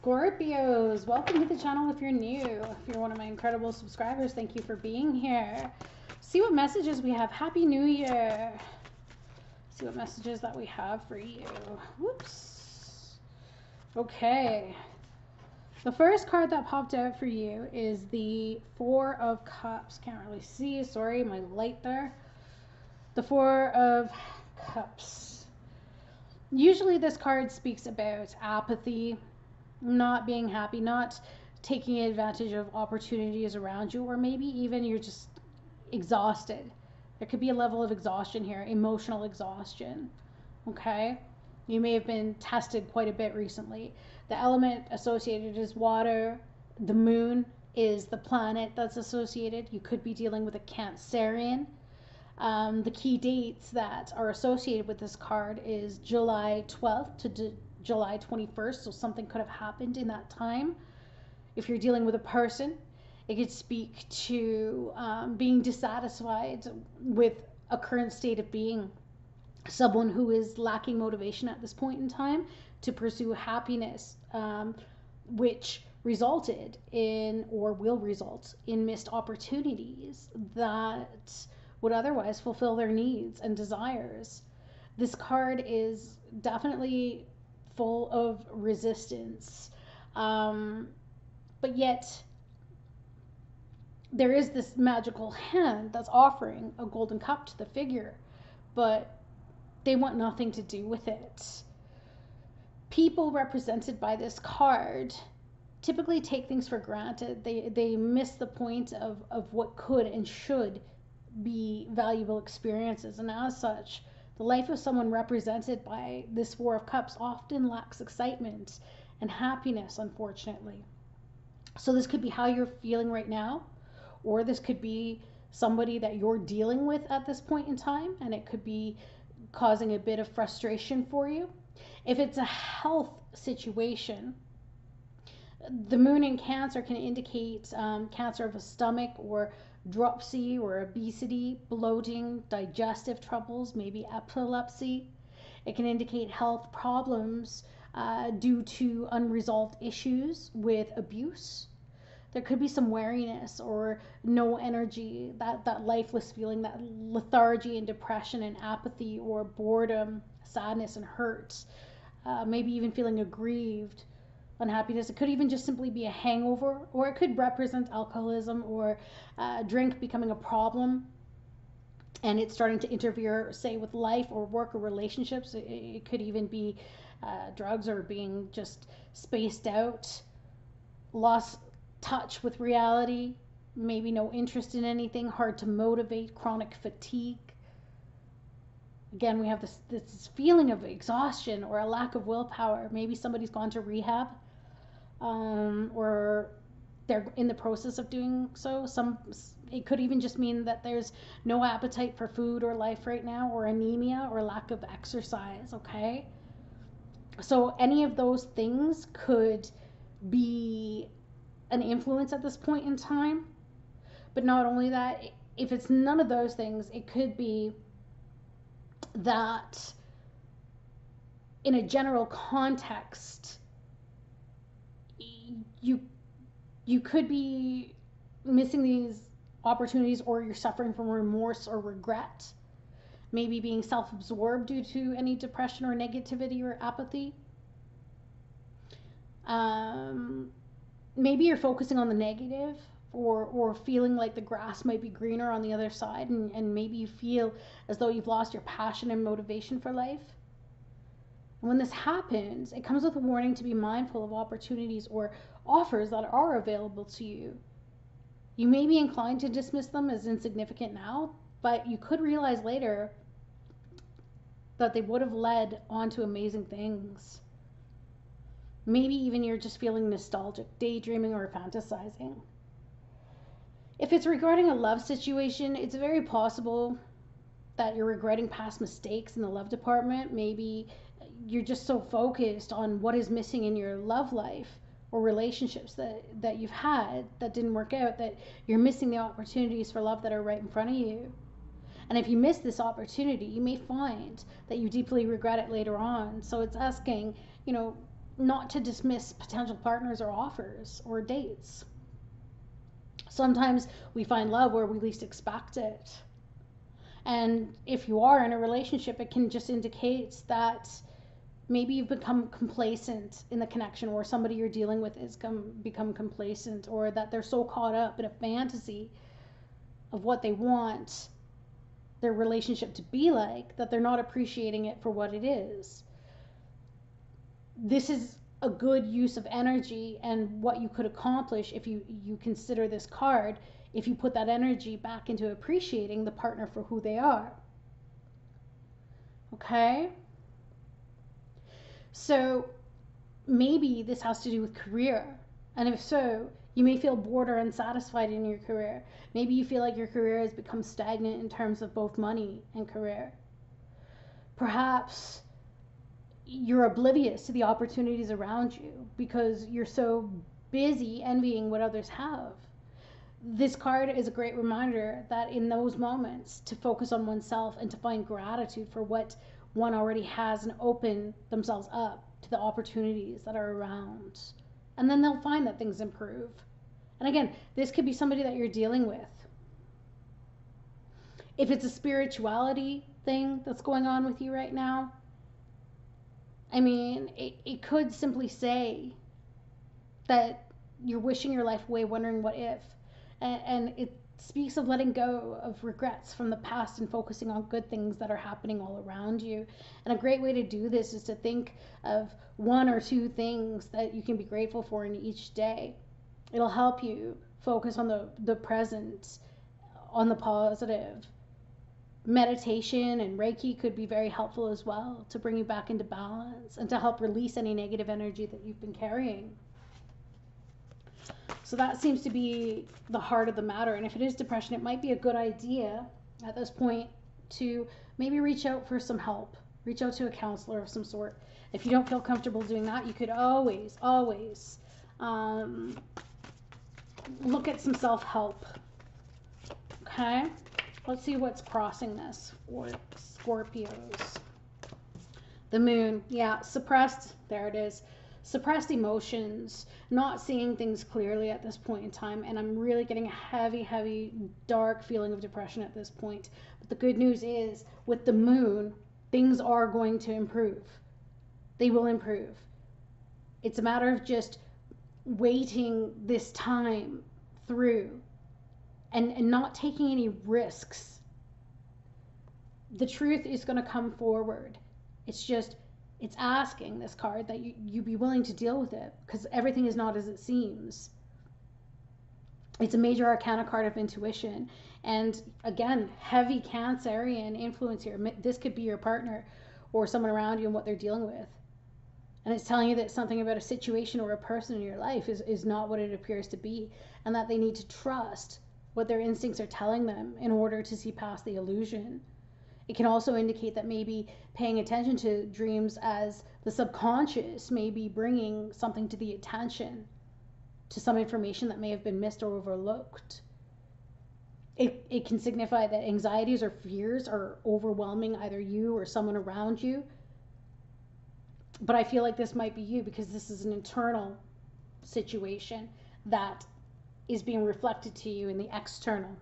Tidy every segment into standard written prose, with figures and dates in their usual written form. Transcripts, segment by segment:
Scorpios, welcome to the channel if you're new. If you're one of my incredible subscribers, thank you for being here. See what messages we have. Happy New Year. See what messages that we have for you. Whoops. Okay. The first card that popped out for you is the Four of Cups. Can't really see. Sorry, my light there. The Four of Cups. Usually this card speaks about apathy, not being happy, not taking advantage of opportunities around you, or maybe even you're just exhausted. There could be a level of exhaustion here, emotional exhaustion. Okay? You may have been tested quite a bit recently. The element associated is water. The moon is the planet that's associated. You could be dealing with a Cancerian. The key dates that are associated with this card is July 12th to July 21st, so something could have happened in that time. If you're dealing with a person, it could speak to being dissatisfied with a current state of being, someone who is lacking motivation at this point in time to pursue happiness, which resulted in or will result in missed opportunities that would otherwise fulfill their needs and desires. This card is definitely full of resistance, but yet there is this magical hand that's offering a golden cup to the figure, but they want nothing to do with it. People represented by this card typically take things for granted. They miss the point of what could and should be valuable experiences, and as such, the life of someone represented by this Four of Cups often lacks excitement and happiness, unfortunately. So this could be how you're feeling right now, or this could be somebody that you're dealing with at this point in time, and it could be causing a bit of frustration for you. If it's a health situation, the moon in Cancer can indicate cancer of the stomach, or dropsy, or obesity, bloating, digestive troubles, maybe epilepsy. It can indicate health problems due to unresolved issues with abuse. There could be some weariness or no energy, that lifeless feeling, that lethargy and depression and apathy, or boredom, sadness and hurt, maybe even feeling aggrieved, unhappiness. It could even just simply be a hangover, or it could represent alcoholism or drink becoming a problem and it's starting to interfere, say, with life or work or relationships. It could even be drugs, or being just spaced out, lost touch with reality, maybe no interest in anything, hard to motivate, chronic fatigue. Again, we have this feeling of exhaustion or a lack of willpower. Maybe somebody's gone to rehab, or they're in the process of doing so. It could even just mean that there's no appetite for food or life right now, or anemia, or lack of exercise. Okay, so any of those things could be an influence at this point in time. But not only that, if it's none of those things, it could be that in a general context, you could be missing these opportunities, or you're suffering from remorse or regret, maybe being self-absorbed due to any depression or negativity or apathy. Maybe you're focusing on the negative, or feeling like the grass might be greener on the other side, and maybe you feel as though you've lost your passion and motivation for life. And when this happens, it comes with a warning to be mindful of opportunities or offers that are available to you. You may be inclined to dismiss them as insignificant now, but you could realize later that they would have led on to amazing things. Maybe even you're just feeling nostalgic, daydreaming, or fantasizing. If it's regarding a love situation, it's very possible that you're regretting past mistakes in the love department. Maybe you're just so focused on what is missing in your love life or relationships that you've had that didn't work out, that you're missing the opportunities for love that are right in front of you. And if you miss this opportunity, you may find that you deeply regret it later on. So it's asking, not to dismiss potential partners or offers or dates. Sometimes we find love where we least expect it. And if you are in a relationship, it can just indicate that maybe you've become complacent in the connection, or somebody you're dealing with is become complacent, or that they're so caught up in a fantasy of what they want their relationship to be like that they're not appreciating it for what it is. This is a good use of energy, and what you could accomplish if you consider this card, if you put that energy back into appreciating the partner for who they are. Okay? So maybe this has to do with career. And if so, you may feel bored or unsatisfied in your career. Maybe you feel like your career has become stagnant in terms of both money and career. Perhaps you're oblivious to the opportunities around you because you're so busy envying what others have. This card is a great reminder that in those moments to focus on oneself and to find gratitude for what one already has and open themselves up to the opportunities that are around. And then they'll find that things improve. And again, this could be somebody that you're dealing with. If it's a spirituality thing that's going on with you right now, I mean, it could simply say that you're wishing your life away, wondering what if. And it speaks of letting go of regrets from the past and focusing on good things that are happening all around you. And a great way to do this is to think of one or two things that you can be grateful for in each day. It'll help you focus on the present, on the positive. Meditation and Reiki could be very helpful as well to bring you back into balance and to help release any negative energy that you've been carrying. So that seems to be the heart of the matter. And if it is depression, it might be a good idea at this point to maybe reach out for some help. Reach out to a counselor of some sort. If you don't feel comfortable doing that, you could always look at some self-help. Okay? Let's see what's crossing this for Scorpios. The moon. Yeah, suppressed. There it is. Suppressed emotions, not seeing things clearly at this point in time, and I'm really getting a heavy, dark feeling of depression at this point. But the good news is, with the moon, things are going to improve. They will improve. It's a matter of just waiting this time through and not taking any risks. The truth is going to come forward. It's asking this card that you be willing to deal with it, because everything is not as it seems. It's a major arcana card of intuition. And again, heavy Cancerian influence here. This could be your partner or someone around you and what they're dealing with. And it's telling you that something about a situation or a person in your life is not what it appears to be, and that they need to trust what their instincts are telling them in order to see past the illusion. It can also indicate that maybe paying attention to dreams as the subconscious may be bringing something to the attention, to some information that may have been missed or overlooked. It can signify that anxieties or fears are overwhelming either you or someone around you. But I feel like this might be you, because this is an internal situation that is being reflected to you in the external.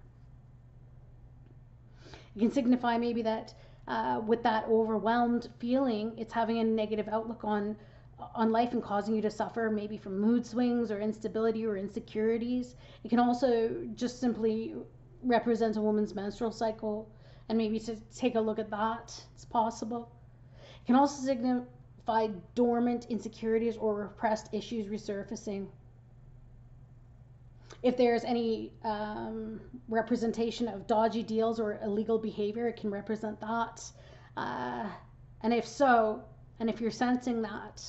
It can signify maybe that with that overwhelmed feeling, it's having a negative outlook on life and causing you to suffer maybe from mood swings or instability or insecurities. It can also just simply represent a woman's menstrual cycle, and maybe to take a look at that. It's possible. It can also signify dormant insecurities or repressed issues resurfacing. If there's any representation of dodgy deals or illegal behavior, it can represent that. And if so, and if you're sensing that,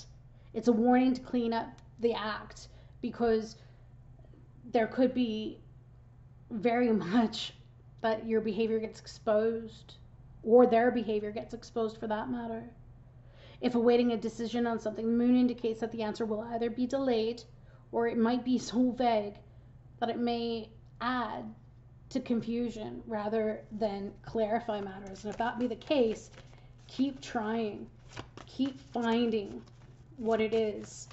it's a warning to clean up the act, because there could be very much that your behavior gets exposed, or their behavior gets exposed for that matter. If awaiting a decision on something, the moon indicates that the answer will either be delayed, or it might be so vague that it may add to confusion rather than clarify matters. And if that be the case, keep trying, keep finding what it is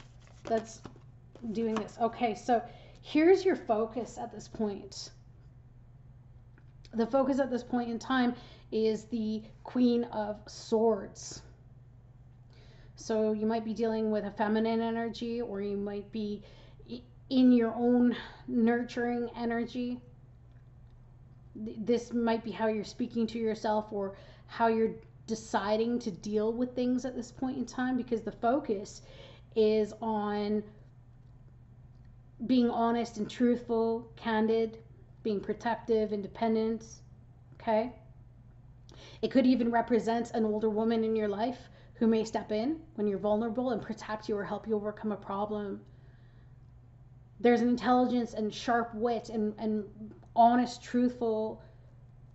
that's doing this. Okay, so here's your focus at this point. The focus at this point in time is the Queen of Swords. So you might be dealing with a feminine energy, or you might be in your own nurturing energy. This might be how you're speaking to yourself, or how you're deciding to deal with things at this point in time, because the focus is on being honest and truthful, candid, being protective, independent. Okay? It could even represent an older woman in your life who may step in when you're vulnerable and protect you or help you overcome a problem. There's an intelligence and sharp wit and honest, truthful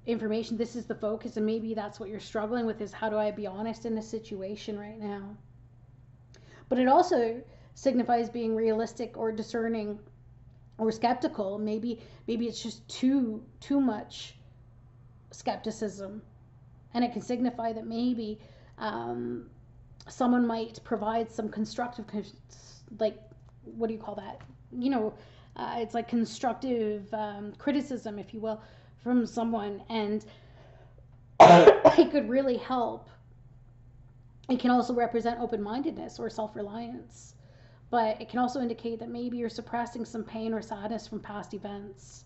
information. This is the focus, and maybe that's what you're struggling with, is how do I be honest in this situation right now? But it also signifies being realistic or discerning or skeptical. Maybe it's just too much skepticism, and it can signify that maybe someone might provide some constructive, like, what do you call that? It's like constructive criticism, if you will, from someone, and it could really help. It can also represent open-mindedness or self-reliance, but it can also indicate that maybe you're suppressing some pain or sadness from past events,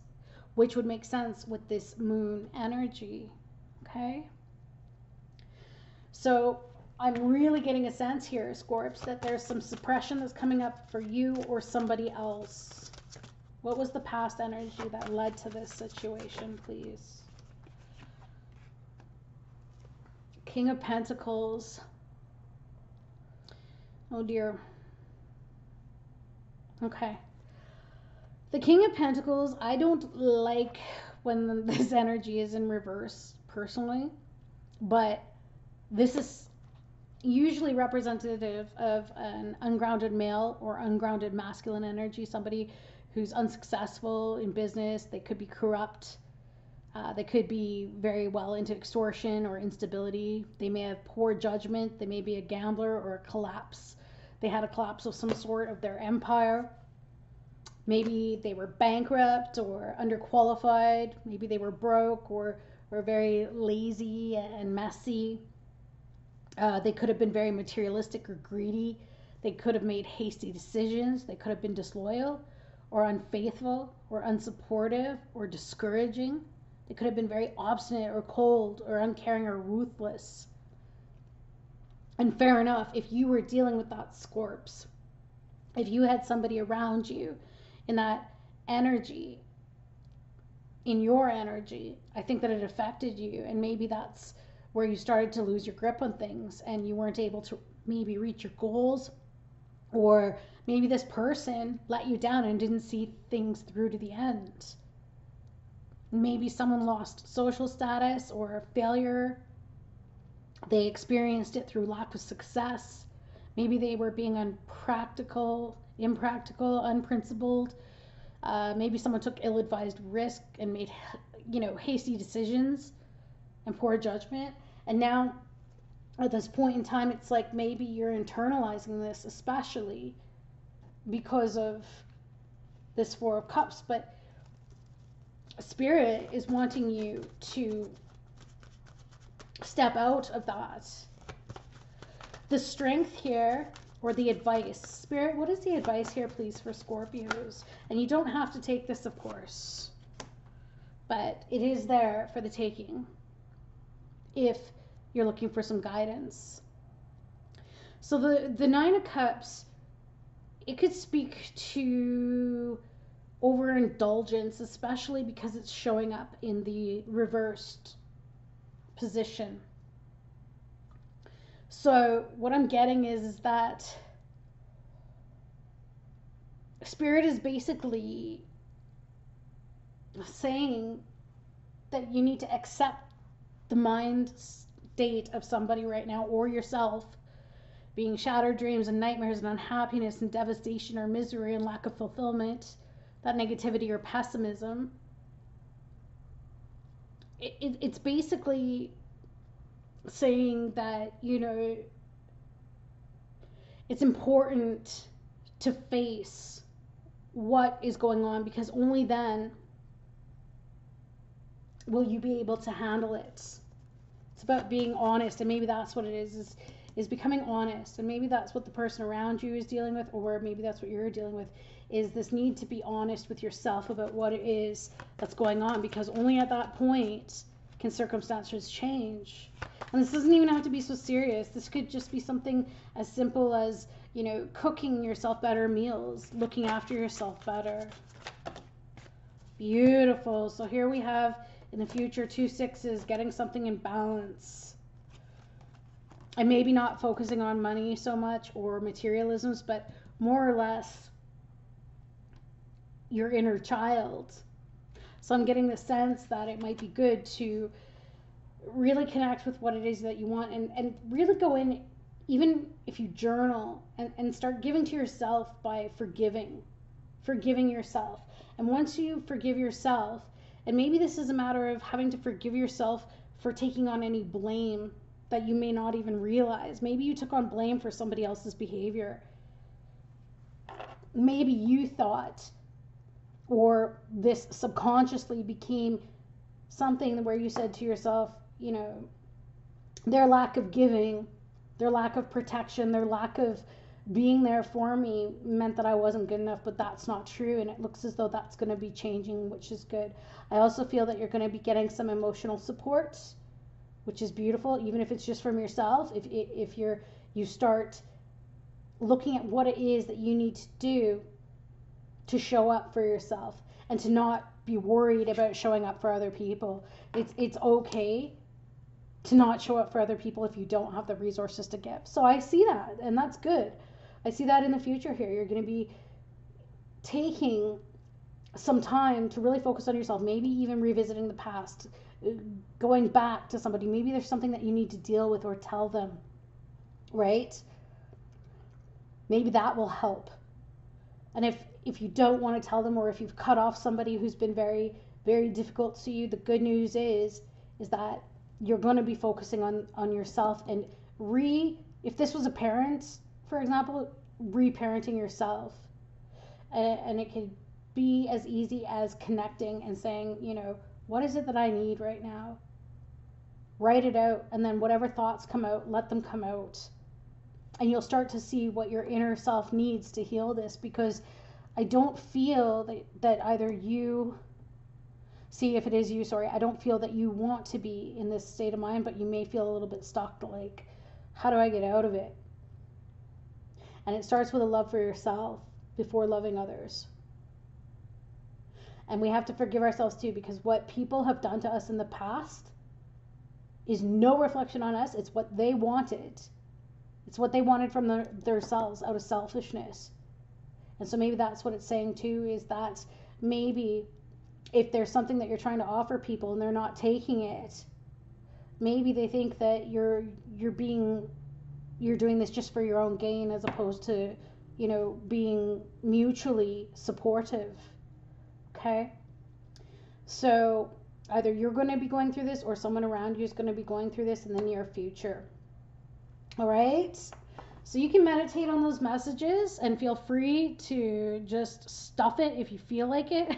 which would make sense with this moon energy. Okay? So I'm really getting a sense here, Scorps, that there's some suppression that's coming up for you or somebody else. What was the past energy that led to this situation, please? King of Pentacles. Oh dear. Okay. The King of Pentacles, I don't like when this energy is in reverse, personally, but this is usually representative of an ungrounded male or ungrounded masculine energy, somebody who's unsuccessful in business. They could be corrupt. They could be very well into extortion or instability. They may have poor judgment. They may be a gambler or a collapse. They had a collapse of some sort of their empire. Maybe they were bankrupt or underqualified. Maybe they were broke or very lazy and messy. They could have been very materialistic or greedy. They could have made hasty decisions. They could have been disloyal or unfaithful or unsupportive or discouraging. They could have been very obstinate or cold or uncaring or ruthless. And fair enough, if you were dealing with that, Scorps, if you had somebody around you in that energy, in your energy, I think that it affected you, and maybe that's where you started to lose your grip on things and you weren't able to maybe reach your goals, or maybe this person let you down and didn't see things through to the end. Maybe someone lost social status or failure. They experienced it through lack of success. Maybe they were being impractical, unprincipled. Maybe someone took ill-advised risk and made, hasty decisions and poor judgment. And now, at this point in time, it's like maybe you're internalizing this, especially because of this Four of Cups. But Spirit is wanting you to step out of that. The strength here, or the advice. Spirit, what is the advice here, please, for Scorpios? And you don't have to take this, of course, but it is there for the taking if you're looking for some guidance. So the Nine of Cups, it could speak to overindulgence, especially because it's showing up in the reversed position. So what I'm getting is that Spirit is basically saying that you need to accept the mind state of somebody right now, or yourself, being shattered dreams and nightmares and unhappiness and devastation or misery and lack of fulfillment, that negativity or pessimism. It's basically saying that, it's important to face what is going on, because only then will you be able to handle it. It's about being honest, and maybe that's what it is becoming honest. And maybe that's what the person around you is dealing with, or maybe that's what you're dealing with, is this need to be honest with yourself about what it is that's going on, because only at that point can circumstances change. And this doesn't even have to be so serious. This could just be something as simple as, you know, cooking yourself better meals, looking after yourself better. Beautiful. So here we have in the future 2 6s, getting something in balance. And maybe not focusing on money so much or materialisms, but more or less your inner child. So I'm getting the sense that it might be good to really connect with what it is that you want, and really go in, even if you journal, and start giving to yourself by forgiving yourself. And once you forgive yourself, and maybe this is a matter of having to forgive yourself for taking on any blame that you may not even realize. Maybe you took on blame for somebody else's behavior. Maybe you thought, or this subconsciously became something where you said to yourself, you know, their lack of giving, their lack of protection, their lack of being there for me meant that I wasn't good enough. But that's not true, and it looks as though that's going to be changing, which is good. I also feel that you're going to be getting some emotional support, which is beautiful, even if it's just from yourself. If you start looking at what it is that you need to do to show up for yourself, and to not be worried about showing up for other people. It's okay to not show up for other people if you don't have the resources to give. So I see that, and that's good. I see that in the future here. You're going to be taking some time to really focus on yourself, maybe even revisiting the past, going back to somebody. Maybe there's something that you need to deal with or tell them, right? Maybe that will help. And if you don't want to tell them, or if you've cut off somebody who's been very, very difficult to you, the good news is that you're going to be focusing on yourself, and if this was a parent, for example, reparenting yourself. And it could be as easy as connecting and saying, you know, what is it that I need right now? Write it out, and then whatever thoughts come out, let them come out. And you'll start to see what your inner self needs to heal this, because I don't feel that either you, see if it is you, sorry, I don't feel that you want to be in this state of mind, but you may feel a little bit stuck, like, how do I get out of it? And it starts with a love for yourself before loving others. And we have to forgive ourselves too, because what people have done to us in the past is no reflection on us. It's what they wanted. It's what they wanted from themselves out of selfishness. And so maybe that's what it's saying too, is that maybe if there's something that you're trying to offer people and they're not taking it, maybe they think that you're doing this just for your own gain, as opposed to, you know, being mutually supportive. Okay? So either you're going to be going through this, or someone around you is going to be going through this in the near future. All right? So you can meditate on those messages, and feel free to just stuff it if you feel like it.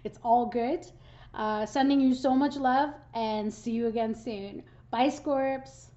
It's all good. Sending you so much love, and see you again soon. Bye, Scorps.